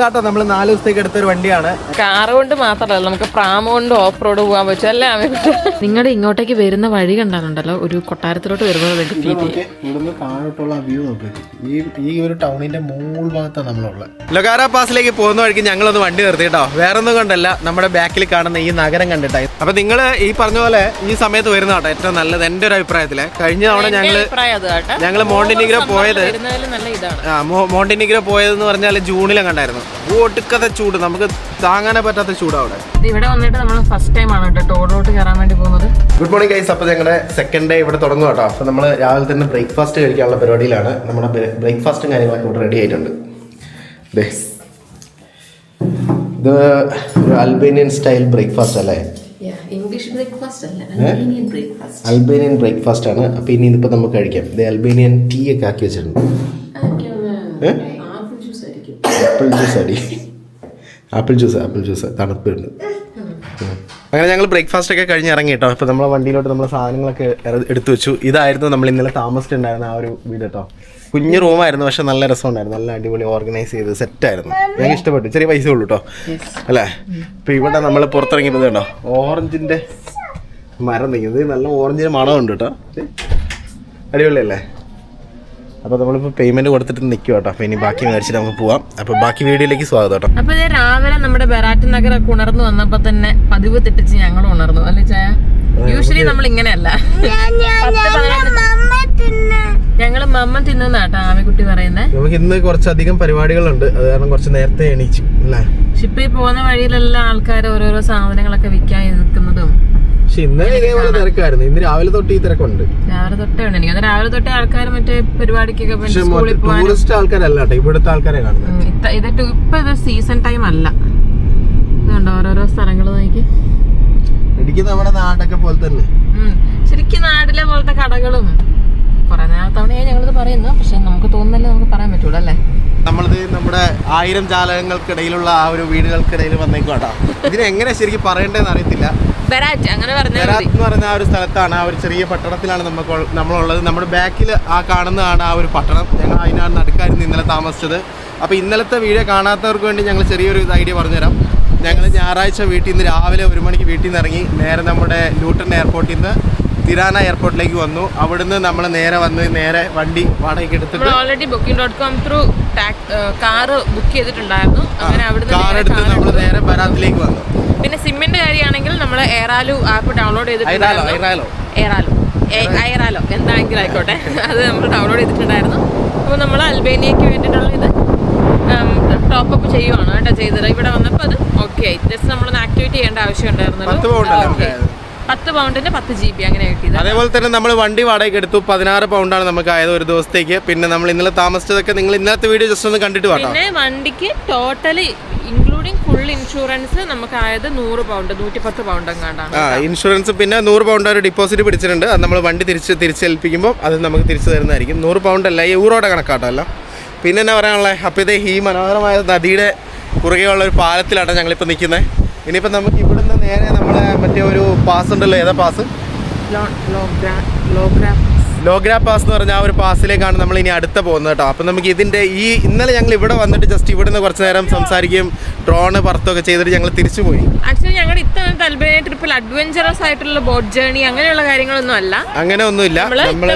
ഇതാട്ടോ നമ്മൾ 4 ദിവസത്തേക്ക് എടുത്തൊരു വണ്ടിയാണ്. കാറ് കൊണ്ട് മാത്രമല്ല, നമുക്ക് പ്രാമ കൊണ്ട് ഓഫ് റോഡ് പോകാൻ പറ്റും അല്ലേ? നിങ്ങളുടെ ഇങ്ങോട്ടേക്ക് വരുന്ന വഴി കണ്ടാലുണ്ടല്ലോ, ഒരു കൊട്ടാരത്തിലോട്ട് വരുന്നത് ഇവിടുന്ന് താഴോട്ടുള്ള വ്യൂ നോക്ക്. ഈ ഒരു ടൗണിന്റെ മൂൾ ഭാഗത്താണ് നമ്മളുള്ളത്. ലൊഗാര പാസിലേക്ക് പോകുന്ന വഴിക്ക് ഞങ്ങളൊന്ന് വണ്ടി നിർത്തി കേട്ടോ. വേറെ ഒന്നും കൊണ്ടല്ല, നമ്മുടെ ബാക്കിൽ കാണുന്ന ഈ നഗരം കണ്ടിട്ടായി. അപ്പൊ നിങ്ങൾ ഈ പറഞ്ഞ പോലെ ഈ സമയത്ത് വരുന്ന കേട്ടോ ഏറ്റവും നല്ലത് എന്റെ ഒരു അഭിപ്രായത്തില്. കഴിഞ്ഞ തവണ ഞങ്ങള് മോണ്ടിനിഗ്രോ പോയത് പോയതെന്ന് പറഞ്ഞാൽ ജൂണിലും കണ്ടായിരുന്നു. ഒടുക്കത്തെ ചൂട്, നമുക്ക് താങ്ങാനേ പറ്റാത്ത ചൂട് അവിടെ. ഇവിടെ വന്നിട്ട് നമ്മൾ ഫസ്റ്റ് ടൈം ആണ് കേട്ടോ ടോളിലോട്ട് കയറാൻ വേണ്ടി പോകുന്നത്. Good morning guys. അപ്പോൾ ഞങ്ങളുടെ സെക്കൻഡ് ഡേ ഇവിടെ തുടങ്ങും കേട്ടോ. അപ്പോൾ നമ്മൾ രാവിലെ തന്നെ ബ്രേക്ക്ഫാസ്റ്റ് കഴിക്കാനുള്ള പരിപാടിയിലാണ്. നമ്മുടെ ബ്രേക്ക്ഫാസ്റ്റും കാര്യങ്ങളൊക്കെ ഇവിടെ റെഡി ആയിട്ടുണ്ട്. ഇത് ഒരു അൽബേനിയൻ സ്റ്റൈൽ ബ്രേക്ക്ഫാസ്റ്റ് അല്ലേ? ഇംഗ്ലീഷ് ബ്രേക്ക്ഫാസ്റ്റ് അല്ല, അൽബേനിയൻ ബ്രേക്ക്ഫാസ്റ്റ് ആണ്. അപ്പോൾ ഇനി ഇതിപ്പോൾ നമുക്ക് കഴിക്കാം. ഇത് അൽബേനിയൻ ടീ ഒക്കെ ആക്കി വെച്ചിട്ടുണ്ട്. ആപ്പിൾ ജ്യൂസ് തണുപ്പുണ്ട്. അങ്ങനെ ഞങ്ങൾ ബ്രേക്ക്ഫാസ്റ്റ് ഒക്കെ കഴിഞ്ഞ് ഇറങ്ങി കേട്ടോ. അപ്പോൾ നമ്മളെ വണ്ടിയിലോട്ട് നമ്മൾ സാധനങ്ങളൊക്കെ എടുത്തു വെച്ചു. ഇതായിരുന്നു നമ്മൾ ഇന്നലെ താമസിച്ചിട്ടുണ്ടായിരുന്ന ആ ഒരു വീട് കേട്ടോ. കുഞ്ഞു റൂമായിരുന്നു, പക്ഷെ നല്ല രസമുണ്ടായിരുന്നു. നല്ല അടിപൊളി ഓർഗനൈസ് ചെയ്ത് സെറ്റായിരുന്നു. ഞങ്ങൾക്ക് ഇഷ്ടപ്പെട്ടു. ചെറിയ പൈസ ഉള്ളൂ കേട്ടോ അല്ലേ. ഇപ്പം ഇവിടെ നമ്മൾ പുറത്തിറങ്ങിയപ്പോൾ കേട്ടോ ഓറഞ്ചിൻ്റെ മരം നിൽക്കുന്നത്. നല്ല ഓറഞ്ചിൻ്റെ മണമുണ്ട് കേട്ടോ. അടിപൊളിയല്ലേ? അപ്പോൾ നമ്മളിപ്പോൾ പേയ്മെന്റ് കൊടുത്തിട്ട് നിൽക്കുക കേട്ടോ. അപ്പോൾ ഇനി ബാക്കി മേടിച്ചിട്ട് നമുക്ക് പോവാം. അപ്പോൾ ബാക്കി വീഡിയോയിലേക്ക് സ്വാഗതം കേട്ടോ. അപ്പോൾ ഇത് രാവിലെ നമ്മുടെ ബെറാറ്റ് നഗറൊക്കെ ഉണർന്നു വന്നപ്പോൾ തന്നെ പതിവ് തെറ്റിച്ച് ഞങ്ങൾ ഉണർന്നു അല്ലേ ചായ? യൂഷ്വലി നമ്മൾ ഇങ്ങനെയല്ല. ഞങ്ങള് മമ്മ തിന്നാട്ടോ ആമിക്കുട്ടി പറയുന്നത്. നമുക്ക് ഇന്ന് കുറച്ചധികം പരിപാടികളുണ്ട്, അത് കാരണം കുറച്ച് നേരത്തെ എണീച്ചു അല്ലേ. ഷിപ്പിൽ പോകുന്ന വഴിയിലെല്ലാം ആൾക്കാർ ഓരോരോ സാധനങ്ങളൊക്കെ വിൽക്കാൻ നിൽക്കുന്നതും. പക്ഷെ ഇന്നലെ ഇതേപോലെ തിരക്കായിരുന്നു. ഇന്ന് രാവിലെ തൊട്ട് ഈ തിരക്കുണ്ട്. രാവിലെ തൊട്ടേ ഉണ്ട്. എനിക്ക് രാവിലെ തൊട്ടേ ആൾക്കാർ മറ്റേ പരിപാടിക്കൊക്കെ ടൂറിസ്റ്റ് ആൾക്കാരല്ല കേട്ടോ, ഇവിടുത്തെ ആൾക്കാരെ കാണുന്നത്. ഇപ്പൊ ഇത് സീസൺ ടൈം അല്ല. ഇതുണ്ടോ ഓരോരോ സ്ഥലങ്ങൾ നോക്കി. ഇടുക്കി നമ്മുടെ നാടൊക്കെ പോലെ തന്നെ ശരിക്കും നാട്ടിലെ പോലത്തെ കടകളും കുറെ നേരത്തവണയായി ഞങ്ങളിത് പറയുന്നു. പക്ഷെ നമുക്ക് തോന്നുന്നല്ലേ നമുക്ക് പറയാൻ പറ്റൂല അല്ലേ. നമ്മളിത് നമ്മുടെ 1000 ജാലകങ്ങൾക്കിടയിലുള്ള ആ ഒരു വീടുകൾക്കിടയിൽ വന്നേക്കും കേട്ടോ. ഇതിനെ എങ്ങനെ ശരിക്കും പറയേണ്ടതെന്ന് അറിയത്തില്ല. ബെറാറ്റ് എന്ന് പറയുന്ന ആ ഒരു സ്ഥലത്താണ്, ആ ഒരു ചെറിയ പട്ടണത്തിലാണ് നമ്മളുള്ളത്. നമ്മുടെ ബാക്കിൽ ആ കാണുന്നതാണ് ആ ഒരു പട്ടണം. ഞങ്ങൾ അതിനാണ് നടുക്കായിരുന്നു ഇന്നലെ താമസിച്ചത്. അപ്പോൾ ഇന്നലത്തെ വീഡിയോ കാണാത്തവർക്ക് വേണ്ടി ഞങ്ങൾ ചെറിയൊരു ഐഡിയ പറഞ്ഞുതരാം. ഞങ്ങൾ ഞായറാഴ്ച വീട്ടിൽ നിന്ന് രാവിലെ 1 മണിക്ക് വീട്ടിൽ നിന്ന് ഇറങ്ങി നേരെ നമ്മുടെ ലൂട്ടൺ എയർപോർട്ടിൽ നിന്ന് തിരാന എയർപോർട്ടിലേക്ക് വന്നു. അവിടുന്ന് നമ്മൾ നേരെ വണ്ടി വാടകയ്ക്ക് എടുത്തിട്ട് already booking.com through car book ചെയ്തിട്ടുണ്ടായിരുന്നു. അങ്ങനെ കാർ എടുത്ത് നമ്മൾ നേരെ ബരാത്തിലേക്ക് വന്നു. പിന്നെ സിമ്മിന്റെ കാര്യമാണെങ്കിൽ നമ്മൾ എയറാലു ആപ്പ് ഡൗൺലോഡ് ചെയ്തിട്ടുണ്ടായിരുന്നു. എന്താണെങ്കിലും ആയിക്കോട്ടെ, അത് നമ്മൾ ഡൗൺലോഡ് ചെയ്തിട്ടുണ്ടായിരുന്നു. അപ്പോൾ നമ്മൾ അൽബേനിയക്ക് വേണ്ടിയിട്ടുള്ള ഇത് ടോപ്പപ്പ് ചെയ്യുവാണ് കേട്ടോ ചെയ്തത്. ഇവിടെ വന്നപ്പോൾ അത് ഓക്കെ ജസ്റ്റ് നമ്മളൊന്ന് ആക്ടിവേറ്റ് ചെയ്യേണ്ട ആവശ്യം ഉണ്ടായിരുന്നല്ലോ. 10 പൗണ്ടിന് 10 GB അങ്ങനെ കിട്ടിയത്. അതേപോലെ തന്നെ നമ്മൾ വണ്ടി വാടകയ്ക്ക് എടുത്തു. 16 പൗണ്ടാണ് നമുക്ക് ആയത് ഒരു ദിവസത്തേക്ക്. പിന്നെ നമ്മൾ ഇന്നലെ താമസിച്ചതൊക്കെ നിങ്ങൾ ഇന്നത്തെ വീഡിയോ ജസ്റ്റ് ഒന്ന് കണ്ടിട്ട് വാട്ടോ. പിന്നെ വണ്ടിക്ക് ടോട്ടലി ഇൻക്ലൂഡിങ് ഫുൾ ഇൻഷുറൻസ് നമുക്ക് ആയത് 100 പൗണ്ട് 110 പൗണ്ട് എങ്ങാണ്ടാണ്. ഇൻഷുറൻസ് പിന്നെ 100 പൗണ്ട് ഒരു ഡിപ്പോസിറ്റ് പിടിച്ചിട്ടുണ്ട്. അത് നമ്മൾ വണ്ടി തിരിച്ചേൽപ്പിക്കുമ്പോൾ അത് നമുക്ക് തിരിച്ചു തരുന്നതായിരിക്കും. 100 പൗണ്ട് അല്ല, യൂറോയുടെ കണക്കാട്ടോ അല്ല. പിന്നെ എന്നാ പറയാനുള്ളത്, അപ്പോൾ ഇതേ ഈ മനോഹരമായ നദിയുടെ കുറുകെയുള്ള ഒരു പാലത്തിലാണ് ഞങ്ങളിപ്പോൾ നിൽക്കുന്നത്. ഇനിയിപ്പോൾ നമുക്ക് ഇവിടുന്ന് നേരെ നമ്മളെ മറ്റേ ഒരു പാസ് ഉണ്ടല്ലോ, ഏതാ പാസ്? ലോഗ്രാ പാസ് എന്ന് പറഞ്ഞാൽ ആ ഒരു പാസിലേക്കാണ് നമ്മൾ ഇനി അടുത്ത പോകുന്നത് കേട്ടോ. അപ്പം നമുക്ക് ഇതിൻ്റെ ഇന്നലെ ഞങ്ങൾ ഇവിടെ വന്നിട്ട് ജസ്റ്റ് ഇവിടുന്ന് കുറച്ച് നേരം സംസാരിക്കുകയും ഡ്രോണ് പറത്തുകയൊക്കെ ചെയ്തിട്ട് ഞങ്ങൾ തിരിച്ചു പോയി. ആക്ച്വലി ഞങ്ങളുടെ ഇത്തവണത്തെ അൽബേനിയ ട്രിപ്പിൽ അഡ്വഞ്ചറസ് ആയിട്ടുള്ള ബോട്ട് ജേർണി അങ്ങനെയുള്ള കാര്യങ്ങളൊന്നും അല്ല. അങ്ങനെ ഒന്നുമില്ല, നമ്മൾ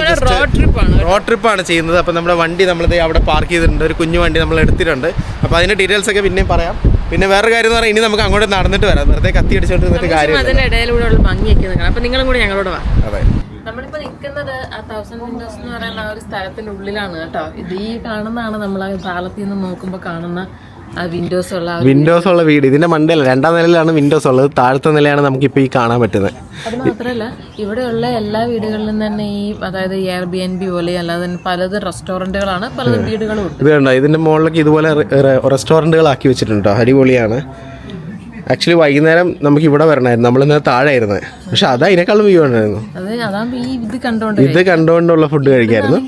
റോഡ് ട്രിപ്പാണ് ചെയ്യുന്നത്. അപ്പം നമ്മുടെ വണ്ടി നമ്മളിത് അവിടെ പാർക്ക് ചെയ്തിട്ടുണ്ട്, ഒരു കുഞ്ഞു വണ്ടി നമ്മൾ എടുത്തിട്ടുണ്ട്. അപ്പോൾ അതിൻ്റെ ഡീറ്റെയിൽസ് ഒക്കെ പിന്നെയും പറയാം. പിന്നെ വേറെ കാര്യം എന്ന് പറഞ്ഞാൽ ഇനി നമുക്ക് അങ്ങോട്ട് നടന്നിട്ട് വരാം, വെറുതെ കത്തി അടിച്ചോണ്ട് നിന്നിട്ട് കാര്യം. അതിന്റെ ഇടയിലൂടെ ഭംഗിയൊക്കെ നിൽക്കണം. അപ്പൊ നിങ്ങളും കൂടി ഞങ്ങളോട് വാ. അതെ, നമ്മളിപ്പോ നിൽക്കുന്നത് ആ 1000 വിൻഡോസ് എന്ന് പറയുന്ന ആ ഒരു സ്ഥലത്തിന്റെ ഉള്ളിലാണ് കേട്ടോ. ഇത് ഈ കാണുന്നതാണ് നമ്മൾ ആ പാലത്തിൽ നിന്ന് നോക്കുമ്പോൾ കാണുന്ന ആ വിൻഡോസ് ഉള്ള വീട്. ഇതിന്റെ മണ്ടയില 2ാം നിലയിലാണ് വിൻഡോസ് ഉള്ളത്. താഴത്തെ നിലയാണ് നമുക്കിപ്പോ ഈ കാണാൻ പറ്റുന്നത്. അത് മാത്രമല്ല ഇവിടെയുള്ള എല്ലാ വീടുകളിലും തന്നെ ഈ അതായത് എയർബിഎൻബി പോലെ അല്ലാതെ പലതും റെസ്റ്റോറന്റുകളാണ്, പലതും വീടുകളും ഉണ്ട്. ഇത് കണ്ടോ, ഇതിന്റെ മുകളിലേക്ക് ഇതുപോലെ റെസ്റ്റോറന്റുകളാക്കി വെച്ചിട്ടുണ്ട്. അടിപൊളിയാണ്. ആക്ച്വലി വൈകുന്നേരം നമുക്ക് ഇവിടെ വരണമായിരുന്നു, നമ്മളിന്നലെ താഴെ ആയിരുന്നത്. പക്ഷെ അത് അതിനേക്കാളും വ്യൂ ഉണ്ടായിരുന്നു. ഇത് കണ്ടുകൊണ്ടുള്ള ഫുഡ് കഴിക്കായിരുന്നു,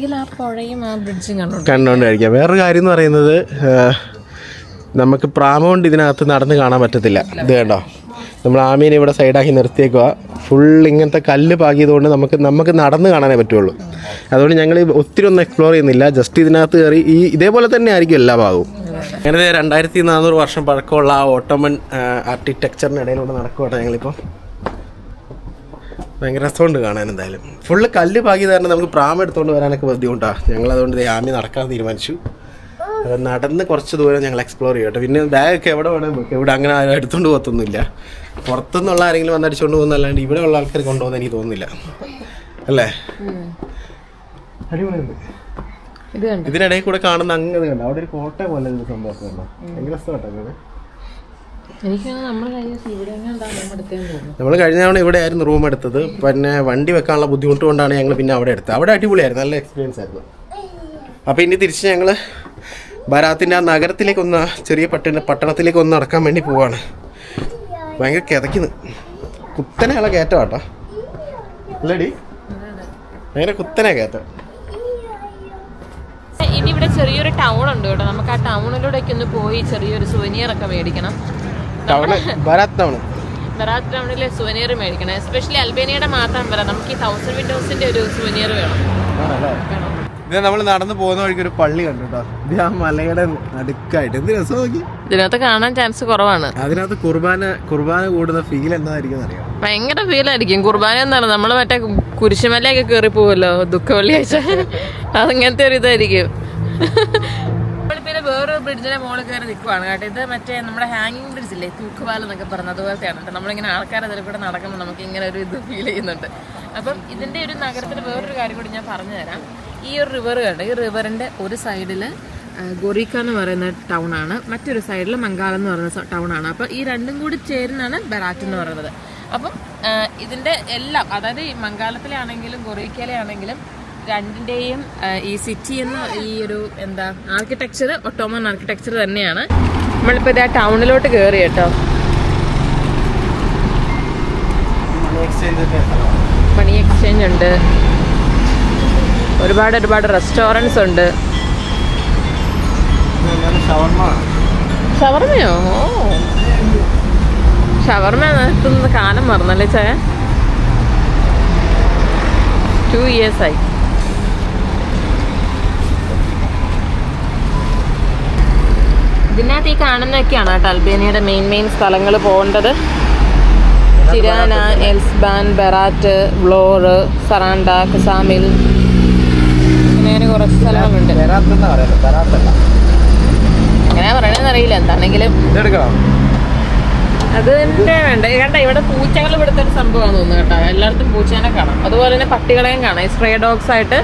കണ്ടുകൊണ്ട് കഴിക്കാം. വേറൊരു കാര്യം എന്ന് പറയുന്നത് നമുക്ക് പ്രാമ കൊണ്ട് ഇതിനകത്ത് നടന്ന് കാണാൻ പറ്റത്തില്ല. ഇത് കണ്ടോ, നമ്മൾ ആമീനെ ഇവിടെ സൈഡാക്കി നിർത്തിയേക്കുക. ഫുൾ ഇങ്ങനത്തെ കല്ല് പാകിയതുകൊണ്ട് നമുക്ക് നടന്ന് കാണാനേ പറ്റുള്ളൂ. അതുകൊണ്ട് ഞങ്ങൾ ഒത്തിരി ഒന്നും എക്സ്പ്ലോർ ചെയ്യുന്നില്ല. ജസ്റ്റ് ഇതിനകത്ത് കയറി ഇതേപോലെ തന്നെ ആയിരിക്കും എല്ലാ ഭാഗവും. അതെ. അങ്ങനെ 2400 വർഷം പഴക്കമുള്ള ആ ഓട്ടോമൻ ആർക്കിടെക്ചറിനിടയിലൂടെ നടക്കുവാട്ടെ ഞങ്ങളിപ്പോൾ. ഭയങ്കര രസമുണ്ട് കാണാൻ. എന്തായാലും ഫുള്ള് കല്ല് പാകി കാരണം നമുക്ക് പ്രാം എടുത്തുകൊണ്ട് വരാനൊക്കെ ബുദ്ധിമുട്ടാണ്. ഞങ്ങളതുകൊണ്ട് ആമി നടക്കാൻ തീരുമാനിച്ചു. നടന്ന് കുറച്ച് ദൂരം ഞങ്ങൾ എക്സ്പ്ലോർ ചെയ്യട്ടെ. പിന്നെ ബാഗൊക്കെ എവിടെ വേണം ഇവിടെ അങ്ങനെ ആരും എടുത്തുകൊണ്ട് പോകത്തൊന്നുമില്ല. പുറത്തുനിന്നുള്ള ആരെങ്കിലും വന്ന് അടിച്ചുകൊണ്ട് പോകുന്നല്ലാണ്ട് ഇവിടെ ഉള്ള ആൾക്കാർ കൊണ്ടുപോകുന്ന എനിക്ക് തോന്നുന്നില്ല അല്ലേ. അടിപൊളിയുണ്ട്. ഇതിനിടയിൽ കൂടെ കാണുന്ന അങ്ങനെ കണ്ടോ, അവിടെ ഒരു കോട്ട പോലെ സംഭവമൊക്കെ ഉണ്ടോ, ഭയങ്കര രസമായിട്ടൊക്കെ. നമ്മൾ കഴിഞ്ഞ തവണ ഇവിടെ ആയിരുന്നു റൂം എടുത്തത്. പിന്നെ വണ്ടി വെക്കാനുള്ള ബുദ്ധിമുട്ട് കൊണ്ടാണ് ഞങ്ങൾ പിന്നെ അവിടെ എടുത്തത്. അവിടെ അടിപൊളിയായിരുന്നു, നല്ല എക്സ്പീരിയൻസ് ആയിരുന്നു. അപ്പോൾ ഇനി തിരിച്ച് ഞങ്ങൾ ബരാത്തിൻ്റെ ആ നഗരത്തിലേക്കൊന്ന്, ചെറിയ പട്ടണത്തിലേക്കൊന്ന് നടക്കാൻ വേണ്ടി പോവാണ്. ഭയങ്കര കിതയ്ക്കുന്നു, കുത്തനെയുള്ള കയറ്റം കേട്ടോ അല്ലേടി, ഭയങ്കര കുത്തനെ കയറ്റം. ഇനി ഇവിടെ ചെറിയൊരു ടൗൺ ഉണ്ട് കേട്ടോ, നമുക്ക് ആ ടൗണിലൂടെയൊക്കെ ഒന്ന് പോയി ചെറിയൊരു സുവനിയർ ഒക്കെ മേടിക്കണം. ബരാത്ത് ടൗണിലെ സുവനിയർ മേടിക്കണം. എസ്പെഷ്യലി അൽബേനിയയുടെ മാത്രം വരാം. നമുക്ക് ഈ 1000 വിൻഡോസിന്റെ ഒരു സുവനിയർ വേണം. ഇത് നമ്മൾ നടന്നു പോകുന്ന വഴിക്ക് ഒരു പള്ളി കണ്ടു കേട്ടോ. ഇത് ആ മലയുടെ നടുക്കായിട്ട് എന്ത് രസം നോക്കി. ഇതിനകത്ത് കാണാൻ ചാൻസ് കുറവാണ്. അതിനകത്ത് കുർബാന കൂടുന്ന ഫീൽ എന്തായിരിക്കും അറിയാം. ഭയങ്കര ഫീലായിരിക്കും. കുർബാന എന്താണ്, നമ്മള് മറ്റേ കുരിശുമലയൊക്കെ കയറി പോവല്ലോ ദുഃഖ വെള്ളിയാഴ്ച, അതങ്ങനത്തെ ഒരു ഇതായിരിക്കും. നമ്മളിപ്പോ വേറൊരു ബ്രിഡ്ജിന്റെ മുകളിൽ കയറി നിൽക്കുവാണ് കേട്ടോ. ഇത് മറ്റേ നമ്മുടെ ഹാങ്ങിങ് ബ്രിഡ്ജ് ഇല്ലേ, തൂക്കുപാലം എന്നൊക്കെ പറഞ്ഞത് അതുപോലത്തെയാണ് കേട്ടോ. നമ്മളിങ്ങനെ ആൾക്കാർ അതിൽ കൂടെ നടക്കുമ്പോൾ നമുക്ക് ഇങ്ങനെ ഒരു ഇത് ഫീൽ ചെയ്യുന്നുണ്ട്. അപ്പം ഇതിന്റെ ഒരു നഗരത്തിൽ വേറൊരു കാര്യം കൂടി ഞാൻ പറഞ്ഞു തരാം. ഈ ഒരു റിവർ കണ്ടോ, ഈ റിവറിന്റെ ഒരു സൈഡിൽ ഗൊറീക്ക എന്ന് പറയുന്ന ടൗൺ ആണ്, മറ്റൊരു സൈഡിൽ മംഗാലം എന്ന് പറയുന്ന ടൗൺ ആണ്. അപ്പം ഈ രണ്ടും കൂടി ചേരുന്നതാണ് ബെറാറ്റ് എന്ന് പറയുന്നത്. അപ്പം ഇതിന്റെ എല്ലാം, അതായത് ഈ മംഗാലത്തിലെ ആണെങ്കിലും ഗൊറീക്കയിലെ ആണെങ്കിലും രണ്ടിന്റെയും ഈ സിറ്റി എന്ന ഈ ഒരു എന്താ ആർക്കിടെക്ചർ ഒട്ടോമൻ ആർക്കിടെക്ചർ തന്നെയാണ്. നമ്മളിപ്പോൾ ഇത് ആ ടൗണിലോട്ട് കയറി കേട്ടോ. മണി എക്സ്ചേഞ്ച് ഉണ്ട്, ഒരുപാട് റെസ്റ്റോറൻറ്റ്സ് ഉണ്ട്. ഷവർമയോ? ഷവർമ നിർത്തുന്ന കാലം മറന്നല്ലേ ചായ. 2 years ആയി. ഇതിനകത്ത് ഈ കാണുന്നതൊക്കെയാണ് കേട്ടോ അൽബേനിയയുടെ മെയിൻ സ്ഥലങ്ങൾ പോകേണ്ടത്. തിരാന, എൽസ്ബാൻ, ബെറാറ്റ്, വ്ലോർ, സറാണ്ട, കസാമിൽ, അങ്ങനെ കുറച്ച് സ്ഥലങ്ങളുണ്ട്. എങ്ങനെയാ പറയണെന്ന് അറിയില്ല. എന്താണെങ്കിലും അത് തന്നെ വേണ്ട. കണ്ട ഇവിടെ പൂച്ചകൾ ഇവിടുത്തെ ഒരു സംഭവമാണെന്ന് തോന്നുന്നു കേട്ടോ. എല്ലായിടത്തും പൂച്ചേനെ കാണാം, അതുപോലെ തന്നെ പട്ടികളെയും കാണാം. സ്ട്രേ ഡോഗ്സ് ആയിട്ട്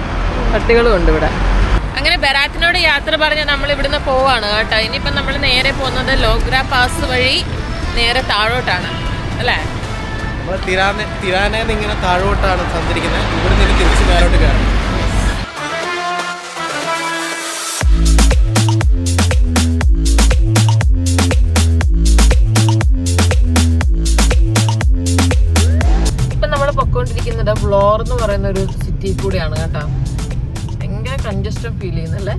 പട്ടികളും ഉണ്ട് ഇവിടെ. അങ്ങനെ ബെറാറ്റിനോട് യാത്ര പറഞ്ഞ് നമ്മൾ ഇവിടുന്ന് പോവാണ് കേട്ടോ. ഇനിയിപ്പം നമ്മൾ നേരെ പോകുന്നത് ലോഗ്ര പാസ് വഴി നേരെ താഴോട്ടാണ് അല്ലേ. തിരാനയിൽ ഇങ്ങനെ താഴോട്ടാണ് സഞ്ചരിക്കുന്നത്. ഇവിടെ നിന്ന് തിരിച്ച് മേലോട്ട് കയറണം. ഇപ്പം നമ്മൾ പൊക്കോണ്ടിരിക്കുന്നത് വ്ലോർ എന്ന് പറയുന്ന ഒരു സിറ്റി കൂടിയാണ് കേട്ടോ. ഭയങ്കര കൺജസ്റ്റഡ് ഫീൽ ചെയ്യുന്നല്ലേ.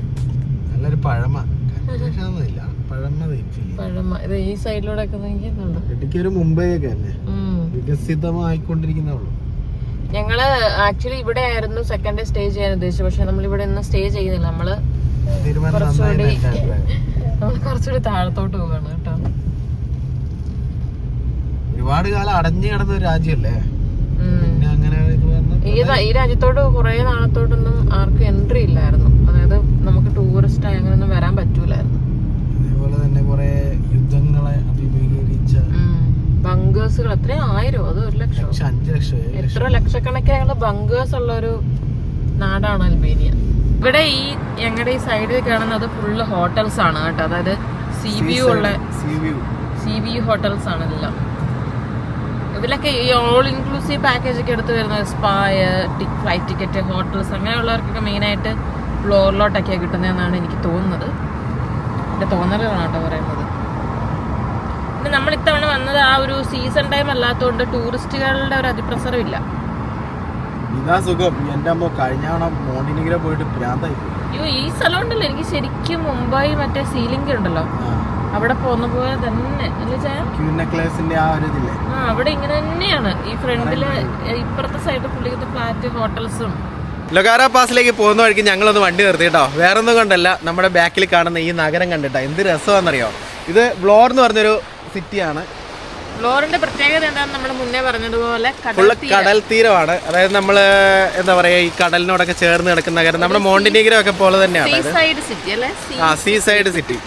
നല്ലൊരു പഴമ ഇത് ഈ സൈഡിലൂടെ ഒക്കെ ഒരു മുംബൈ ഒക്കെ അല്ലേ, വികസിതമായിക്കൊണ്ടിരിക്കുന്നേ. ഞങ്ങള് ആക്ച്വലി ഇവിടെ ആയിരുന്നു സെക്കൻഡ് ഡേ സ്റ്റേ ചെയ്യാൻ ഉദ്ദേശിച്ചത്. പക്ഷെ നമ്മൾ ഇവിടെ ഇന്ന് സ്റ്റേ ചെയ്യുന്നില്ല. നമ്മള് കുറച്ചുകൂടി താഴത്തോട്ട് പോവാണ് കേട്ടോ. ഒരുപാട് കാലം അടഞ്ഞു കിടന്ന ഒരു രാജ്യമല്ലേ. ഈ രാജ്യത്തോട് കുറെ നാളത്തോട്ടൊന്നും ആർക്കും എൻട്രി ഇല്ലായിരുന്നു. അതായത് നമുക്ക് ടൂറിസ്റ്റ് ആയി അങ്ങനെയൊന്നും വരാൻ പറ്റൂലായിരുന്നു. അതേപോലെ തന്നെ കുറെ യുദ്ധങ്ങളെ അഭിമുഖീകരിച്ച ബങ്കേഴ്സുകൾ എത്രയും 1000 അത് 1 ലക്ഷം 5 ലക്ഷം എത്ര ലക്ഷക്കണക്കിനുള്ള ബങ്കേഴ്സ് ഉള്ള ഒരു നാടാണ് അൽബേനിയ. ഇവിടെ ഈ ഞങ്ങളുടെ ഈ സൈഡിൽ കാണുന്നത് ഫുള്ള് ഹോട്ടൽസ് ആണ് കേട്ടോ. അതായത് സീ വ്യൂ ഹോട്ടൽസ് ആണ് എല്ലാം. ഇതിലൊക്കെ ഈ ഓൾ ഇൻക്ലൂസീവ് പാക്കേജ് ഒക്കെ എടുത്ത് വരുന്നത് സ്പായ, ഫ്ലൈറ്റ് ടിക്കറ്റ്, ഹോട്ടൽസ് അങ്ങനെയുള്ളവർക്കൊക്കെ മെയിനായിട്ട് ഫ്ലോറിലോട്ടൊക്കെയാണ് കിട്ടുന്നതെന്നാണ് എനിക്ക് തോന്നുന്നത്. എൻ്റെ തോന്നലുകളാണ് കേട്ടോ പറയുന്നത്. പിന്നെ നമ്മൾ ഇത്തവണ വന്നത് ആ ഒരു സീസൺ ടൈം അല്ലാത്തതുകൊണ്ട് ടൂറിസ്റ്റുകളുടെ ഒരു അതിപ്രസരം ഇല്ല. അയ്യോ ഈ സ്ഥലം ഉണ്ടല്ലോ, എനിക്ക് ശരിക്കും മുംബൈ മറ്റേ സീലിംഗ് ഉണ്ടല്ലോ അവിടെ പോന്ന പോലെ തന്നെ അവിടെ ഇങ്ങനെ തന്നെയാണ്. ഈ ഫ്രണ്ടില് ഇപ്പുറത്തെ സൈഡ് പുള്ളിക്കത്തെ ഫ്ലാറ്റ് ഹോട്ടൽസും ലൊഗാര പാസിലേക്ക് പോകുന്ന വഴിക്ക് ഞങ്ങളൊന്ന് വണ്ടി നിർത്തി കേട്ടോ. വേറൊന്നും കൊണ്ടല്ല, നമ്മുടെ ബാക്കിൽ കാണുന്ന ഈ നഗരം കണ്ടിട്ടാ എന്ത് രസമാണെന്നറിയോ. ഇത് വ്ലോർ എന്ന് പറഞ്ഞൊരു സിറ്റിയാണ്. ഫ്ലോറിന്റെ പ്രത്യേകത എന്താണെന്ന് നമ്മൾ മുന്നേ പറഞ്ഞതുപോലെ ഫുള്ള് കടൽ തീരമാണ്. അതായത് നമ്മൾ എന്താ പറയാ, ഈ കടലിനോടൊക്കെ ചേർന്ന് കിടക്കുന്ന നഗരം. നമ്മുടെ മോണ്ടിനീഗ്രോ ഒക്കെ പോലെ തന്നെയാണ്. See side city.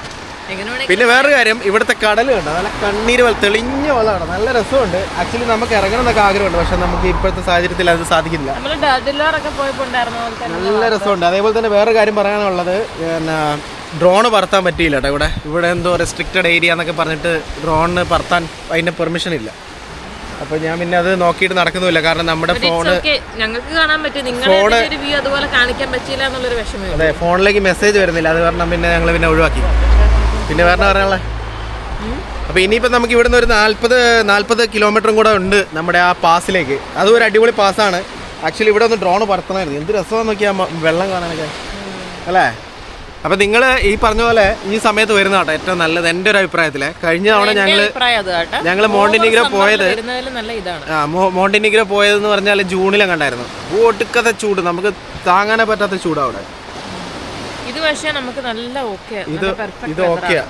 പിന്നെ വേറൊരു കാര്യം, ഇവിടുത്തെ കടൽ കണ്ടോ, നല്ല കണ്ണീര് പോലെ തെളിഞ്ഞ വെള്ളമാണ്, നല്ല രസമുണ്ട്. ആക്ച്വലി നമുക്ക് ഇറങ്ങണം എന്നൊക്കെ ആഗ്രഹമുണ്ട്, പക്ഷെ നമുക്ക് ഇപ്പോഴത്തെ സാഹചര്യത്തിൽ അത് സാധിക്കില്ല. നല്ല രസമുണ്ട്. അതേപോലെ തന്നെ വേറൊരു കാര്യം പറയാനുള്ളത്, പിന്നെ ഡ്രോണ് പറത്താൻ പറ്റിയില്ല കേട്ടോ. ഇവിടെ എന്തോ റെസ്ട്രിക്റ്റഡ് ഏരിയ എന്നൊക്കെ പറഞ്ഞിട്ട് ഡ്രോണിന് പറത്താൻ അതിൻ്റെ പെർമിഷൻ ഇല്ല. അപ്പോൾ ഞാൻ പിന്നെ അത് നോക്കിയിട്ട് നടക്കുന്നില്ല, കാരണം നമ്മുടെ ഞങ്ങൾക്ക് കാണാൻ പറ്റും, നിങ്ങളുടെ ഒരു വ്യൂ അതുപോലെ കാണിക്കാൻ പറ്റില്ല എന്നുള്ളൊരു വിഷമം. അതെ, ഫോണിലേക്ക് മെസ്സേജ് വരുന്നില്ല, അത് കാരണം പിന്നെ ഞങ്ങൾ പിന്നെ ഒഴിവാക്കി. പിന്നെ വേറെ പറയാനുള്ളത്, അപ്പോൾ ഇനിയിപ്പോൾ നമുക്ക് ഇവിടുന്ന് ഒരു 40 കിലോമീറ്ററും കൂടെ ഉണ്ട് നമ്മുടെ ആ പാസിലേക്ക്. അതും ഒരു അടിപൊളി പാസ്സാണ്. ആക്ച്വലി ഇവിടെ ഒന്ന് ഡ്രോൺ പറത്തണമായിരുന്നു. എന്ത് രസമാണെന്ന് നോക്കിയാൽ വെള്ളം കാണാനൊക്കെ അല്ലേ. അപ്പോൾ നിങ്ങൾ ഈ പറഞ്ഞ പോലെ ഈ സമയത്ത് വരുന്ന കേട്ടോ ഏറ്റവും നല്ലത് എൻ്റെ ഒരു അഭിപ്രായത്തിൽ. കഴിഞ്ഞ തവണ ഞങ്ങൾ മോണ്ടിനീഗ്രോ പോയത്, മോണ്ടിനീഗ്രോ പോയതെന്ന് പറഞ്ഞാൽ ജൂണിലും കണ്ടായിരുന്നു. ഒടുക്കത്തെ ചൂട്, നമുക്ക് താങ്ങാനേ പറ്റാത്ത ചൂടാണ് അവിടെ. ഇത് പക്ഷേ നമുക്ക് നല്ല ഓക്കെ, ഇത് ഓക്കെയാ.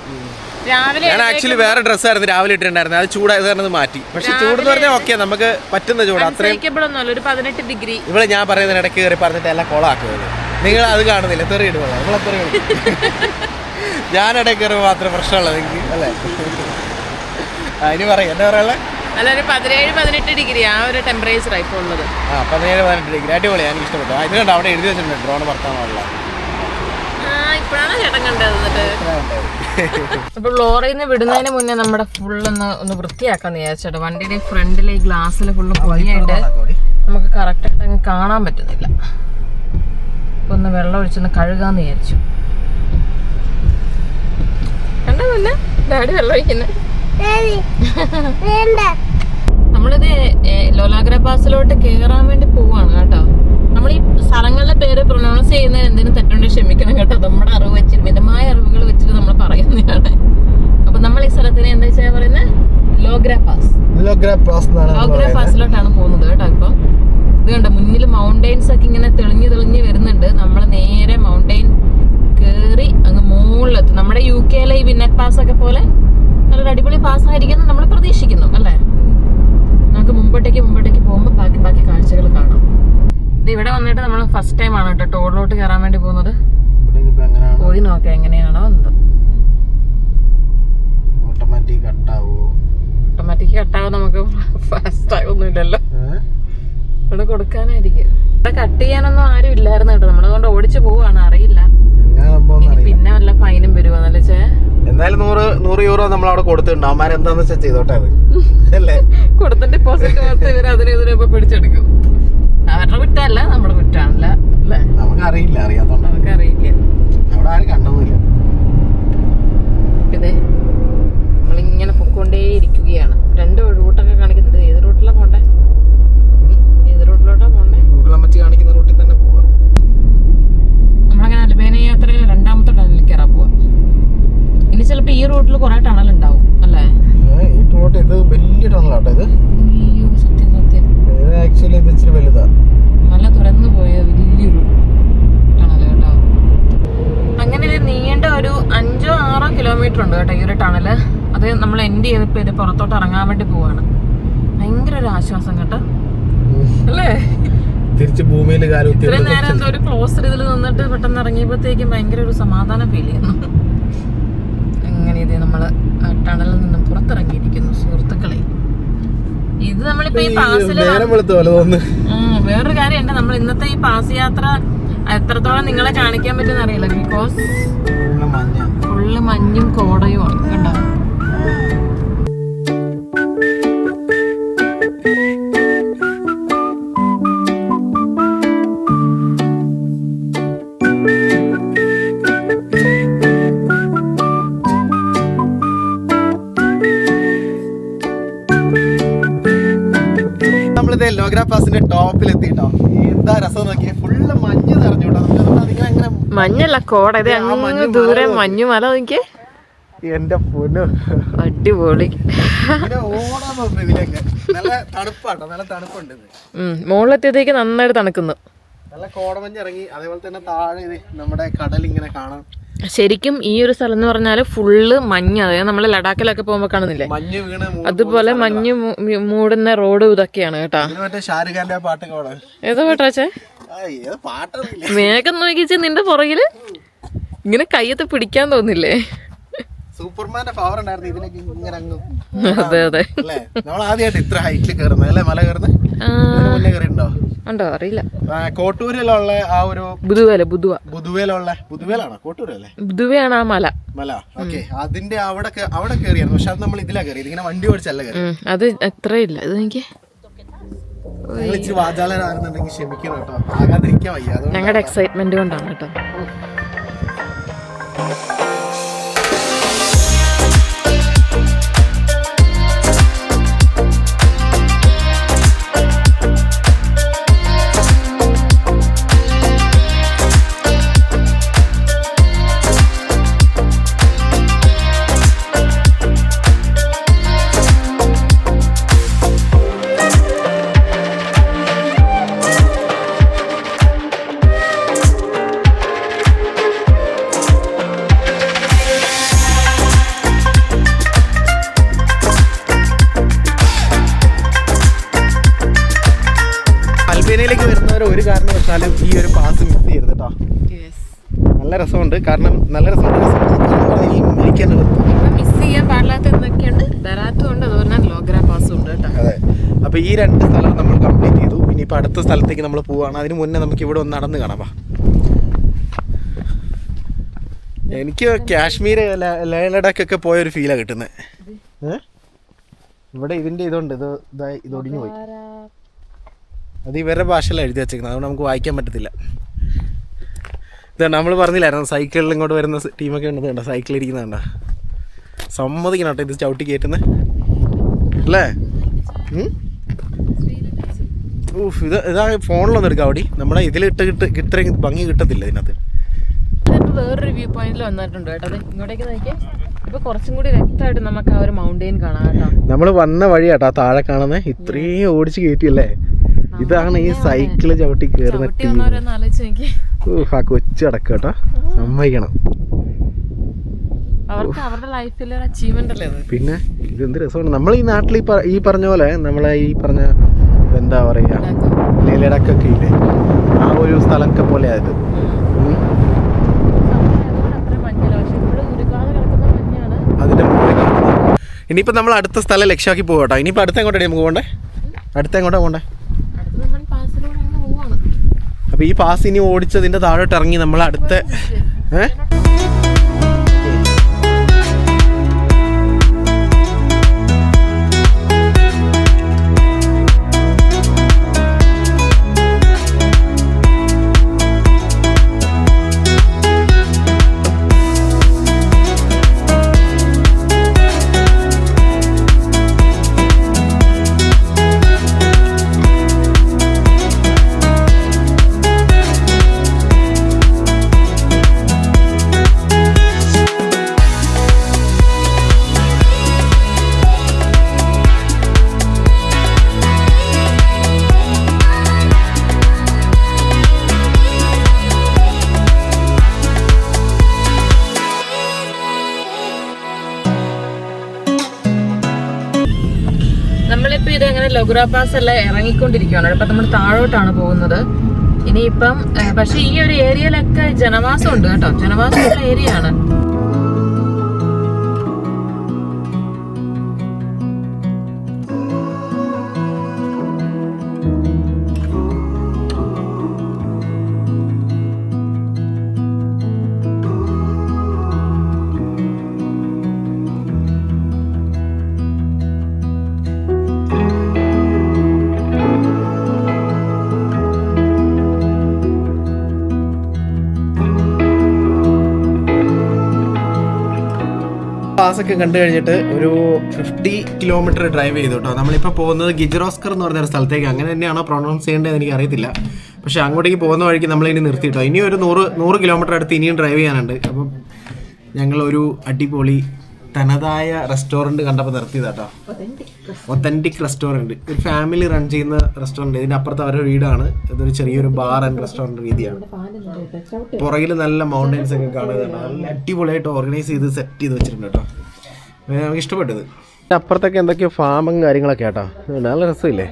ഞാൻ ആക്ച്വലി വേറെ ഡ്രസ്സായിരുന്നു രാവിലെ ഇട്ടിട്ടുണ്ടായിരുന്നു, അത് ചൂടായത് കാരണം മാറ്റി. പക്ഷെ ചൂട് എന്ന് പറഞ്ഞാൽ ഓക്കെ, നമുക്ക് പറ്റുന്ന ചൂട് അത്രയും. 18 ഡിഗ്രി ഇവിടെ ഞാൻ പറയുന്നതിന് ഇടയ്ക്ക് കയറി പറഞ്ഞിട്ട് എല്ലാം കൊളാക്കുന്നത്. നിങ്ങൾ അത് കാണുന്നില്ല, തെറി ഇടുക, നിങ്ങൾ തെറി ഞാൻ ഇടയ്ക്ക് കയറുമ്പോൾ മാത്രമേ പ്രശ്നമുള്ളത് എനിക്ക്, അല്ലേ? അതിന് പറയാം, എന്താ പറയാനുള്ളത്? അല്ല, ഒരു 17-18 ഡിഗ്രി ആ ഒരു ടെമ്പറേച്ചർ ഇപ്പോൾ ഉള്ളത്. 17-18 ഡിഗ്രി അടിപൊളി, എനിക്ക് ഇഷ്ടപ്പെട്ടു. ഇത് കണ്ടോ, അവിടെ എഴുതി വെച്ചിട്ടുണ്ട് ഡ്രോൺ പറത്താനുള്ള. ഇപ്പോഴാണ് ചേട്ടൻ കണ്ടത്. അപ്പൊ ലോറിയിൽ നിന്ന് വിടുന്നതിന് മുന്നേ നമ്മുടെ ഫുള്ളൊന്ന് വൃത്തിയാക്കാന്ന് വിചാരിച്ചോ. വണ്ടിയുടെ ഫ്രണ്ടിലെ ഗ്ലാസ്സിൽ ഫുള്ള് പൊടിയായിട്ട് നമുക്ക് കറക്റ്റായിട്ട് അങ്ങ് കാണാൻ പറ്റുന്നില്ല. അപ്പൊ ഒന്ന് വെള്ളം ഒഴിച്ചൊന്ന് കഴുകാന്ന് വിചാരിച്ചു. കണ്ടോ മുന്നേ ഡാഡി വെള്ളം ഒഴിക്കുന്നത്. നമ്മളിത് ലോലാഗ്ര പാസിലോട്ട് കയറാൻ വേണ്ടി പോവാണ് കേട്ടോ. നമ്മൾ ഈ സ്ഥലങ്ങളുടെ പേര് പ്രൊനൗൺസ് ചെയ്യുന്നതിന് എന്തിനും തെറ്റുണ്ടെങ്കിൽ ക്ഷമിക്കണം കേട്ടോ. നമ്മുടെ അറിവ് വെച്ചിട്ട്, മിതമായ അറിവുകൾ വെച്ചിട്ട് നമ്മൾ പറയുന്നതാണ്. അപ്പൊ നമ്മൾ ഈ സ്ഥലത്തിന് എന്താ വെച്ചാൽ പറയുന്നത് ലോഗ്ര പാസിലോട്ടാണ് പോകുന്നത് കേട്ടോ. ഇപ്പൊ ഇത് കണ്ടോ, മുന്നിൽ മൗണ്ടെയിൻസ് ഒക്കെ ഇങ്ങനെ തെളിഞ്ഞ് വരുന്നുണ്ട്. നമ്മൾ നേരെ മൗണ്ടെയിൻ കേറി അങ്ങ് മുകളിലെത്തും. നമ്മുടെ UK ഈ വിന്നറ്റ് പാസ് ഒക്കെ പോലെ നല്ലൊരു അടിപൊളി പാസ് ആയിരിക്കും നമ്മൾ പ്രതീക്ഷിക്കുന്നു, അല്ലേ? നമുക്ക് മുമ്പോട്ടേക്ക് പോകുമ്പോൾ ബാക്കി കാഴ്ചകൾ കാണാം. ഇത് ഇവിടെ വന്നിട്ട് നമ്മൾ ഫസ്റ്റ് ടൈം ആണ് കേട്ടോ ടോളിലോട്ട് കയറാൻ വേണ്ടി പോകുന്നത്. പോയി നോക്കാം എങ്ങനെയാണോ എന്തോ. ഓട്ടോമാറ്റിക് കട്ടാവോ? നമുക്ക് ഫാസ്റ്റ് ആകൊന്നും ഇല്ലല്ലോ, ഇവിടെ കൊടുക്കാനായിരിക്കും. ഇവിടെ കട്ട് ചെയ്യാനൊന്നും ആരും ഇല്ലായിരുന്നു കേട്ടോ. നമ്മളതുകൊണ്ട് ഓടിച്ചു പോവാണ്, അറിയില്ല പിന്നെ വല്ല ഫൈനും വരുവാന്നല്ലേ ചേ. എന്തായാലും 100 യൂറോ നമ്മൾ അവിടെ കൊടുത്തിട്ടുണ്ട്. അവന്മാരെന്താന്ന് വെച്ചാൽ ചെയ്തോട്ടെ, അത് അല്ലേ? കൊടുത്ത ഡിപ്പോസിറ്റ് കൊടുത്ത് ഇവർ അതിനെതിരെ പിടിച്ചെടുക്കും. അവരുടെ കുറ്റമല്ല, നമ്മുടെ കുറ്റാണല്ല, അല്ലേ? നമുക്കറിയില്ല, അറിയാത്തോണ്ട് നമുക്കറിയില്ല. അവിടെ ആരും കണ്ടതുമില്ല. ഇതേ നമ്മളിങ്ങനെ പൊക്കോണ്ടേ ഇരിക്കുകയാണ്. 2 റൂട്ടൊക്കെ കാണിക്കുന്നുണ്ട്. ഏത് റൂട്ടിലാണ് പോണ്ടേ? ഏത് റൂട്ടിലോട്ടാ പോണ്ടേ? ഗൂഗിൾ അമ്മച്ചി കാണിക്കുന്ന റൂട്ടിൽ തന്നെ പോവാം. നമ്മളങ്ങനെ അൽബേനിയ യാത്രയിൽ 2ാമത്തെ ടണലിൽ കയറാൻ പോവാം. ഇനി ചിലപ്പോൾ ഈ റൂട്ടിൽ കുറെ ടണൽ ഉണ്ടാവും, അല്ലേ? ഇത് വലിയ ടണലാട്ടോ. ഇത് സത്യം ആക്ച്വലി ഇത് ഇച്ചിരി വലുതാ, നല്ല തുറന്നു പോയ വലിയൊരു ടണൽ കേട്ടോ. അങ്ങനെ ഇത് നീണ്ട ഒരു 5-6 കിലോമീറ്റർ ഉണ്ട് കേട്ടോ ഈ ഒരു ടണല്. അത് നമ്മൾ എൻഡ് ചെയ്തപ്പോൾ ഇത് പുറത്തോട്ട് ഇറങ്ങാൻ വേണ്ടി പോവാണ്. ഭയങ്കര ഒരു ആശ്വാസം കേട്ടോ, അല്ലേ? തിരിച്ച് ഭൂമിയിൽ ഇത്രയും നേരം എന്തോ ഒരു ക്ലോസ് ഇതിൽ നിന്നിട്ട് പെട്ടെന്ന് ഇറങ്ങിയപ്പോഴത്തേക്കും ഭയങ്കര ഒരു സമാധാനം ഫീൽ ചെയ്യുന്നു. അങ്ങനെ ഇത് നമ്മള് ടണലിൽ നിന്നും പുറത്തിറങ്ങിയിരിക്കുന്നു സുഹൃത്തുക്കളെ. ഇത് നമ്മളിപ്പോ ഈ പാസില് വേറൊരു കാര്യം ഉണ്ട്, നമ്മൾ ഇന്നത്തെ ഈ പാസ് യാത്ര എത്രത്തോളം നിങ്ങളെ കാണിക്കാൻ പറ്റുമെന്ന് അറിയില്ല. ബിക്കോസ് ഫുള്ള് മഞ്ഞും കോടയും ആണ് കണ്ടോ. ലോഗ്ര പാസിന്റെ ടോപ്പിൽ എത്തിട്ടോ. എന്താ രസം നോക്കിയേ, ഫുള്ള് മഞ്ഞ് നിറഞ്ഞു. മഞ്ഞല്ല കോട, ഇത് അങ്ങ് ദൂരെ മഞ്ഞുമല നോക്കിയേ. എന്റെ പൊന്നു അടിപൊളി. ഇതിലൊക്കെ നല്ല തണുപ്പാട്ടോ, നല്ല തണുപ്പുണ്ട്. മുകളിലെത്തിയതേക്ക് നന്നായിട്ട് തണുക്കുന്നു. നല്ല കോടമഞ്ഞ് ഇറങ്ങി. അതേപോലെ തന്നെ താഴെ നമ്മുടെ കടൽ ഇങ്ങനെ കാണാം. ശരിക്കും ഈ ഒരു സ്ഥലം എന്ന് പറഞ്ഞാൽ ഫുള്ള് മഞ്ഞ്. അതായത് നമ്മള് ലഡാക്കിലൊക്കെ പോകുമ്പോ കാണുന്നില്ലേ, മഞ്ഞ് വീണ് അതുപോലെ മഞ്ഞ് മൂടുന്ന റോഡ് ഇതൊക്കെയാണ് കേട്ടാ. മറ്റേ ഷാരൂഖ് ഖാന്റെ പാട്ടൊക്കെ ഏതോ പാട്ടാച്ചേ, മേഘം നോക്കിച്ച് നിന്റെ പുറകില് ഇങ്ങനെ കയ്യത്ത് പിടിക്കാൻ തോന്നില്ലേ? സൂപ്പർമാന്റെ പവർ ഉണ്ടായിരുന്നു ഇതിനൊക്കെ ഇങ്ങനെ അങ്ങ്. അതെ അതെ, നമ്മൾ ആദ്യമായിട്ട് ഇത്ര ഹൈറ്റിൽ കയറുന്നത് അല്ലേ, മല കയറുന്നത്? മുന്നേ കയറിയിട്ടുണ്ടോ? ഉണ്ടോ അറിയില്ല. കോട്ടൂരിലുള്ള ആ ഒരു ബുധുവേലാണോ കോട്ടൂരല്ലേ? ബുധുവയാണ് ആ മല. ഓക്കെ, അതിന്റെ അവിടെ കയറിയായിരുന്നു. പക്ഷെ അത് നമ്മൾ ഇതിലാ കയറിയത്, ഇങ്ങനെ വണ്ടി ഓടിച്ചല്ല കയറി. അത് എത്രയില്ല. ഇത് എനിക്ക് ഇച്ചിരി വാചാലരാണെന്നുണ്ടെങ്കിൽ ക്ഷമിക്കണം കേട്ടോ, ആകാതിരിക്കാൻ വയ്യ. ഞങ്ങളുടെ എക്സൈറ്റ്മെന്റ് കൊണ്ടാണ് കേട്ടോ. അൽബേനിയയിലേക്ക് വരുന്നവർ ഒരു കാരണവശാലും ഈ ഒരു പാസ് മിസ് ചെയ്യരുത് കേട്ടോ. നല്ല രസമുണ്ട്. കാരണം നല്ല രസമുണ്ട്. മിസ് ചെയ്യാൻ പാടില്ലാത്ത എന്തൊക്കെയുണ്ട്, ബരാത്തും ഉണ്ട്, അതുപോലെ ലോഗ്ര പാസും ഉണ്ട് കേട്ടോ. അതെ, അപ്പോൾ ഈ 2 സ്ഥലം നമ്മൾ കംപ്ലീറ്റ് ചെയ്തു. ഇനിയിപ്പോൾ അടുത്ത സ്ഥലത്തേക്ക് നമ്മൾ പോവുകയാണ്. അതിന് മുന്നേ നമുക്ക് ഇവിടെ ഒന്ന് നടന്ന് കാണാം. എനിക്ക് കാശ്മീർ ലേ ലഡാക്കൊക്കെ പോയൊരു ഫീലാണ് കിട്ടുന്നത്. ഇവിടെ ഇതിൻ്റെ ഇതുണ്ട്, ഇത് ഒടിഞ്ഞു പോയി. അത് ഇവരുടെ ഭാഷയിലാണ് എഴുതി വെച്ചേക്കുന്നത്, അതുകൊണ്ട് നമുക്ക് വായിക്കാൻ പറ്റത്തില്ല. ഇതുണ്ട്, നമ്മൾ പറഞ്ഞില്ലായിരുന്നു സൈക്കിളിൽ ഇങ്ങോട്ട് വരുന്ന ടീമൊക്കെ ഉണ്ട്. കണ്ടോ സൈക്കിൾ ഇരിക്കുന്നുണ്ടോ? സമ്മതിക്കണം കേട്ടോ, ഇത് ചവിട്ടി കയറ്റുന്നത് അല്ലേ? ഇതാ ഫോണിലൊന്നും എടുക്കാം. അവിടെ നമ്മുടെ ഇതിലിട്ട് ഇത്രയും ഭംഗി കിട്ടത്തില്ല ഇതിനകത്ത്. വേറൊരു വ്യൂ പോയിന്റിൽ വന്നിട്ടുണ്ട് കേട്ടോ. ഇങ്ങോട്ടേക്ക് നോക്കിയാൽ ഇപ്പൊ കുറച്ചും കൂടി വ്യക്തമായിട്ട് നമുക്ക് ആ ഒരു മൗണ്ടെയിൻ കാണാം കേട്ടോ. നമ്മൾ വന്ന വഴി കേട്ടോ താഴെ കാണുന്നത്. ഇത്രയും ഓടിച്ച് കയറ്റിയല്ലേ. ഇതാണ് ഈ സൈക്കിള് ചവിട്ടി കയറുന്ന ടീം. ആ കൊച്ചു അടക്കം കേട്ടോ, സമ്മതിക്കണം. പിന്നെ ഇതെന്ത് രസമാണ്. നമ്മൾ ഈ നാട്ടിൽ ഈ പറഞ്ഞ പോലെ നമ്മളെ ഈ പറഞ്ഞ എന്താ പറയാ ലഡാക്കൊക്കെ ഇല്ലേ, ആ ഒരു സ്ഥലമൊക്കെ പോലെ ആയത്. അതിന്റെ ഇനിയിപ്പോ നമ്മൾ അടുത്ത സ്ഥലം ലക്ഷ്യമാക്കി പോകട്ടോ. ഇനിയിപ്പോ അടുത്ത എങ്ങോട്ടാണ് നമുക്ക് പോകണ്ടേ? അടുത്ത എങ്ങോട്ടാ പോകണ്ടേ? അപ്പൊ ഈ പാസ് ഇനി ഓടിച്ചതിന്റെ താഴോട്ട് ഇറങ്ങി നമ്മൾ അടുത്ത നമ്മളിപ്പോ ഇതങ്ങനെ ലൊഗ്ര പാസ് എല്ലാം ഇറങ്ങിക്കൊണ്ടിരിക്കുകയാണ്. ഇപ്പൊ നമ്മൾ താഴോട്ടാണ് പോകുന്നത് ഇനിയിപ്പം. പക്ഷെ ഈ ഒരു ഏരിയയിലൊക്കെ ജനവാസം ഉണ്ട് കേട്ടോ, ജനവാസമുള്ള ഏരിയ ആണ്. പാസൊക്കെ കണ്ടു കഴിഞ്ഞിട്ട് ഒരു 50 കിലോമീറ്റർ ഡ്രൈവ് ചെയ്തു കേട്ടോ. നമ്മളിപ്പോൾ പോകുന്നത് ഗിജറോസ്കർ എന്ന് പറഞ്ഞൊരു സ്ഥലത്തേക്ക്. അങ്ങനെ തന്നെയാണോ പ്രൊണൗൺസ് ചെയ്യേണ്ടത് എനിക്ക് അറിയത്തില്ല. പക്ഷെ അങ്ങോട്ടേക്ക് പോകുന്ന വഴിക്ക് നമ്മളിനി നിർത്തിയിട്ടോ. ഇനി ഒരു 100 കിലോമീറ്റർ അടുത്ത് ഇനിയും ഡ്രൈവ് ചെയ്യാനുണ്ട്. അപ്പം ഞങ്ങളൊരു അടിപൊളി തനതായ റെസ്റ്റോറൻറ്റ് കണ്ടപ്പോൾ നിർത്തിയതാട്ടോ. ഒത്തൻറ്റിക് റെസ്റ്റോറൻറ്റ്, ഒരു ഫാമിലി റൺ ചെയ്യുന്ന റെസ്റ്റോറൻറ്റ്. ഇതിൻ്റെ അപ്പുറത്ത് അവരുടെ വീടാണ്. ഇതൊരു ചെറിയൊരു ബാർ ആൻഡ് റെസ്റ്റോറൻറ്റ് രീതിയാണ്. പുറകിൽ നല്ല മൗണ്ടൻസ് ഒക്കെ കാണുന്നുണ്ട്. നല്ല അടിപൊളിയായിട്ട് ഓർഗനൈസ് ചെയ്ത് സെറ്റ് ചെയ്ത് വെച്ചിട്ടുണ്ട് കേട്ടോ. നമുക്ക് ഇഷ്ടപ്പെട്ടത്. അപ്പുറത്തൊക്കെ എന്തൊക്കെയോ ഫാമും കാര്യങ്ങളൊക്കെ ആട്ടോ. നല്ല രസമില്ലേ?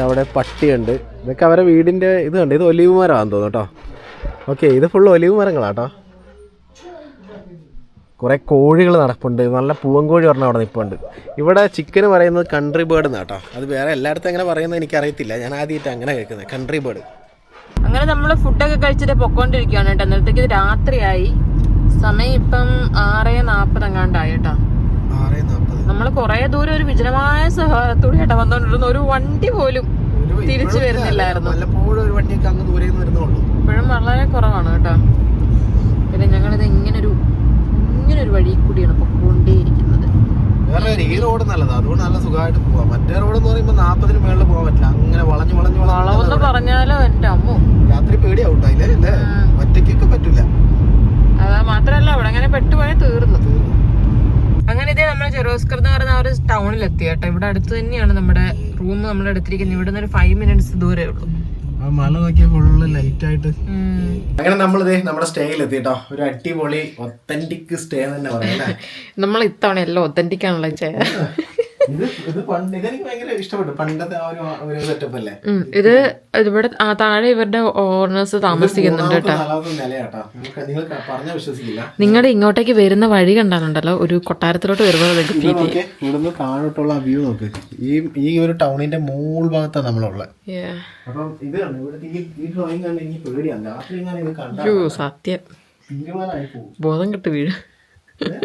അവിടെ പട്ടിയുണ്ട്. ഇതൊക്കെ അവരുടെ വീടിൻ്റെ ഇത് കണ്ട്. ഇത് ഒലിവ് മരമാണെന്ന് തോന്നുന്നു കേട്ടോ. ഓക്കെ, ഇത് ഫുള്ള് ഒലിവ് മരങ്ങളാട്ടോ. കുറേ കോഴികൾ നടപ്പുണ്ട്. നല്ല പൂവൻകോഴി പറഞ്ഞാൽ അവിടെ നിൽപ്പുണ്ട്. ഇവിടെ ചിക്കന് പറയുന്നത് കൺട്രി ബേർഡ് എന്നാട്ടോ. അത് വേറെ എല്ലായിടത്തും എങ്ങനെ പറയുന്നത് എനിക്കറിയത്തില്ല. ഞാൻ ആദ്യമായിട്ട് അങ്ങനെ കേൾക്കുന്നത്, കൺട്രി ബേർഡ്. അങ്ങനെ നമ്മൾ ഫുഡൊക്കെ കഴിച്ചിട്ട് പൊക്കോണ്ടിരിക്കുകയാണ് കേട്ടോ. അന്നേരത്തേക്ക് ഇത് രാത്രിയായി. സമയം ഇപ്പം 6:40 എങ്ങാണ്ടായി കേട്ടോ. 6:40. നമ്മൾ കുറേ ദൂരം ഒരു വിജനമായ സ്ഥലത്തൂടെ കേട്ടോ വന്നോണ്ടിരുന്ന. ഒരു വണ്ടി പോലും തിരിച്ചു വരുന്നില്ലായിരുന്നു. ഇപ്പോഴും വളരെ കുറവാണ് കേട്ടോ. പിന്നെ ഞങ്ങളിത് ഇങ്ങനൊരു വഴി കൂടിയാണ് പൊക്കോണ്ടേയിരിക്കുന്നത്. ഈ റോഡ് നല്ലതാണ്, അതുകൊണ്ട് നല്ല സുഖമായിട്ട് പോവാം. മറ്റേ റോഡ് എന്ന് പറയുമ്പോൾ 40-ന് മേളിൽ പോകാൻ പറ്റില്ല. അങ്ങനെ വളവെന്ന് പറഞ്ഞാലോ എന്റെ അമ്മോ, രാത്രി പേടിയാവും അല്ലേ? ഒറ്റയ്ക്കൊക്കെ പറ്റില്ല. അതാ മാത്രല്ല അവിടെ അങ്ങനെ പെട്ടുപോയാൽ തീർന്നു. അങ്ങനെ ഇതേ നമ്മൾ ജെറോസ്കർ എന്ന് പറയുന്ന ഒരു ടൗണിൽ എത്തി കേട്ടോ. ഇവിടെ അടുത്ത് തന്നെയാണ് നമ്മുടെ റൂം നമ്മൾ എടുത്തിരിക്കുന്നത്. ഇവിടെ നിന്ന് ഒരു 5 മിനിറ്റ്സ് ദൂരേ ഉള്ളൂ. മല നോക്കിയ ഫുള്ള് ലൈറ്റ് ആയിട്ട്. അങ്ങനെ നമ്മളിതേ നമ്മുടെ സ്റ്റേയിൽ എത്തി കേട്ടോ. ഒരു അടിപൊളി ഒത്തന്റിക് സ്റ്റേ തന്നെ പറയാം. നമ്മൾ ഇത്തവണ എല്ലാം ഒത്തന്റിക് ആണല്ലോ ചെയ്യാൻ. ഇതെനിക്ക് ഭയങ്കര ഇഷ്ടപ്പെട്ടു. പണ്ടത്തെ ആ ഒരു സെറ്റപ്പ് അല്ലേ ഇത്. ഇവിടെ താഴെ ഇവരുടെ ഓണേഴ്സ് താമസിക്കുന്നുണ്ട് കേട്ടോ. നിങ്ങളുടെ ഇങ്ങോട്ടേക്ക് വരുന്ന വഴി കണ്ടാലുണ്ടല്ലോ, ഒരു കൊട്ടാരത്തിലോട്ട് വരുമ്പോൾ ഇവിടുന്ന് താഴോട്ടുള്ള വ്യൂ നോക്ക്. ഈ ഒരു ടൗണിന്റെ മൂൾ ഭാഗത്താണ് നമ്മളുള്ളത്. അപ്പം ഇത് ഈ ഡ്രോയിങ് കണ്ട് എനിക്ക് പേടിയാണ്. രാത്രി ഞാൻ ഇത് കണ്ടു സത്യം തീരുമാനമായി പോകും, ബോധം കെട്ട് വീഴും.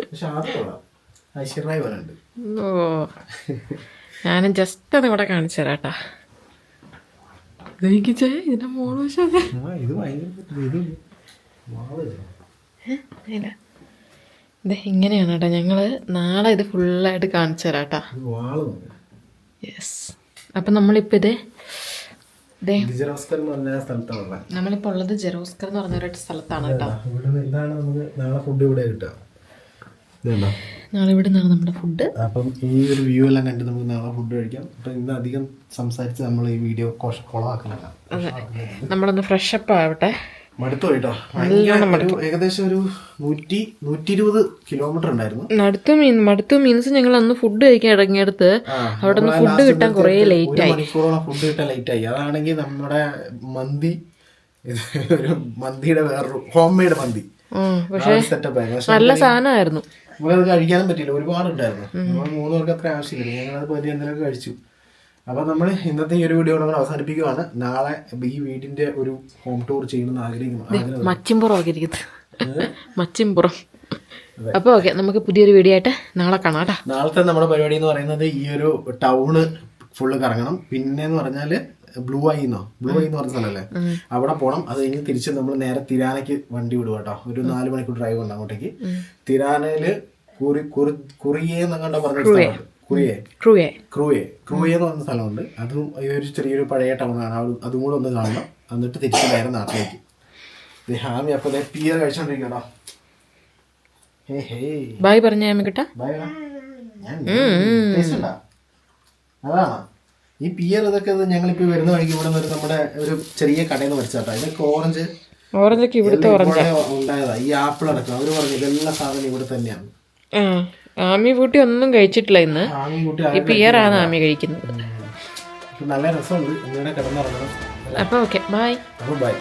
പക്ഷെ അത് കൊള്ളാം. ഐശ്വര്യ പറയുന്നുണ്ട്. ഓ, ഞാനും ജസ്റ്റ് ഒന്ന് ഇവിടെ കാണിച്ചു തരാട്ടാ. ഇതിന്റെ മോള് ഇത് ഇങ്ങനെയാണ് കേട്ടോ. ഞങ്ങള് നാളെ ഇത് ഫുള്ളായിട്ട് കാണിച്ചു തരാട്ടാ. യെസ്. അപ്പൊ നമ്മളിപ്പോ നമ്മളിപ്പോ ഉള്ളത് ജെറോസ്കർ എന്ന് പറഞ്ഞ ഒരു സ്ഥലത്താണ് കേട്ടോ. നാളെ ഇവിടെ നിന്നാണ് നമ്മുടെ ഫുഡ്. അപ്പം ഈ ഒരു വ്യൂ എല്ലാം കണ്ട് നമുക്ക് നാളെ ഫുഡ് കഴിക്കാം. അപ്പം ഇന്ന് അധികം സംസാരിച്ച് നമ്മൾ ഈ വീഡിയോ കൊളമാക്കുന്നില്ല. അതെ, നമ്മളൊന്ന് ഫ്രഷ് അപ്പ് ആവട്ടെ. മടുത്തു പോയിട്ടോ. ഏകദേശം ഒരു 120 കിലോമീറ്റർ ഉണ്ടായിരുന്നു. മടുത്തു മീൻസ് ഞങ്ങൾ അന്ന് ഫുഡ് കഴിക്കാൻ ഇറങ്ങിയെടുത്ത് അവിടെ നിന്ന് ഫുഡ് കിട്ടാൻ കുറേ ലേറ്റ് ആയി. മണിക്കൂറോളം ഫുഡ് കിട്ടാൻ ലേറ്റ് ആയി. അതാണെങ്കിൽ നമ്മുടെ മന്തി, ഒരു മന്തിയുടെ വേറൊരു ഹോം മെയ്ഡ് മന്തി സെറ്റപ്പ് ആയിരുന്നു. നല്ല സാധനമായിരുന്നു. നമുക്കത് കഴിക്കാനും പറ്റില്ല, ഒരുപാട് ഉണ്ടായിരുന്നു. നമ്മൾ 3 പേർക്ക് അത്ര ആവശ്യമില്ല. ഞങ്ങളത് പറ്റി എന്തെങ്കിലും കഴിച്ചു. അപ്പൊ നമ്മൾ ഇന്നത്തെ ഈ ഒരു വീഡിയോ നമ്മൾ അവസാനിപ്പിക്കുകയാണ്. നാളെ ഈ വീടിന്റെ ഒരു ഹോം ടൂർ ചെയ്യണമെന്ന് ആഗ്രഹിക്കുന്നു. മച്ചിമ്പുറം. അപ്പൊ ഓക്കെ, നമുക്ക് പുതിയൊരു വീഡിയോ ആയിട്ട് നാളെ കാണാം കേട്ടോ. നാളത്തെ നമ്മുടെ പരിപാടി എന്ന് പറയുന്നത് ഈ ഒരു ടൗണ് ഫുള്ള് കറങ്ങണം. പിന്നെന്ന് പറഞ്ഞാല് ബ്ലൂ ഐ എന്ന് പറഞ്ഞ സ്ഥലമല്ലേ, അവിടെ പോകണം. അത് കഴിഞ്ഞ് തിരിച്ച് നമ്മൾ നേരെ തിരാനയ്ക്ക് വണ്ടി വിടുക കേട്ടോ. ഒരു 4 മണിക്കൂർ ഡ്രൈവ് ഉണ്ട് അങ്ങോട്ടേക്ക്. തിരാനയില് കുറിയെ എന്നങ്ങാണ്ടോ പറഞ്ഞ സ്ഥലമുണ്ട്. ക്രൂയെ എന്ന് പറഞ്ഞ സ്ഥലമുണ്ട്. അതും ഒരു ചെറിയൊരു പഴയ ടൗണാണ്. അതും കൂടെ ഒന്ന് കാണണം. എന്നിട്ട് തിരിച്ച് നേരെ നാട്ടിലേക്ക്. ഹാമി അപ്പൊ പിയർ കഴിച്ചോണ്ടിരിക്കട്ടോ. ബൈ പറഞ്ഞ അതാണ് ഈ പിയർ. ഇതൊക്കെ ഞങ്ങളിപ്പോ വരുന്ന വഴിക്ക് ഇവിടെ നിന്ന് നമ്മുടെ ഒരു ചെറിയ കടയിൽ നിന്ന് മേടിച്ചാട്ടോ. ഇതൊക്കെ ഓറഞ്ചൊക്കെ ഇവിടുത്തെ ഉണ്ടായതാ. ഈ ആപ്പിൾ അടക്കം അവര് പറഞ്ഞു ഇതെല്ലാം സാധനം ഇവിടെ തന്നെയാണ്. ആമി കൂട്ടി ഒന്നും കഴിച്ചിട്ടില്ല ഇന്ന്. ഈ പിയറാണ് ആമി കഴിക്കുന്നത്. നല്ല രസമുണ്ട്. ഇങ്ങനെ കിടന്നിറങ്ങണം. അപ്പൊ ഓക്കെ, ബൈ. ബൈ.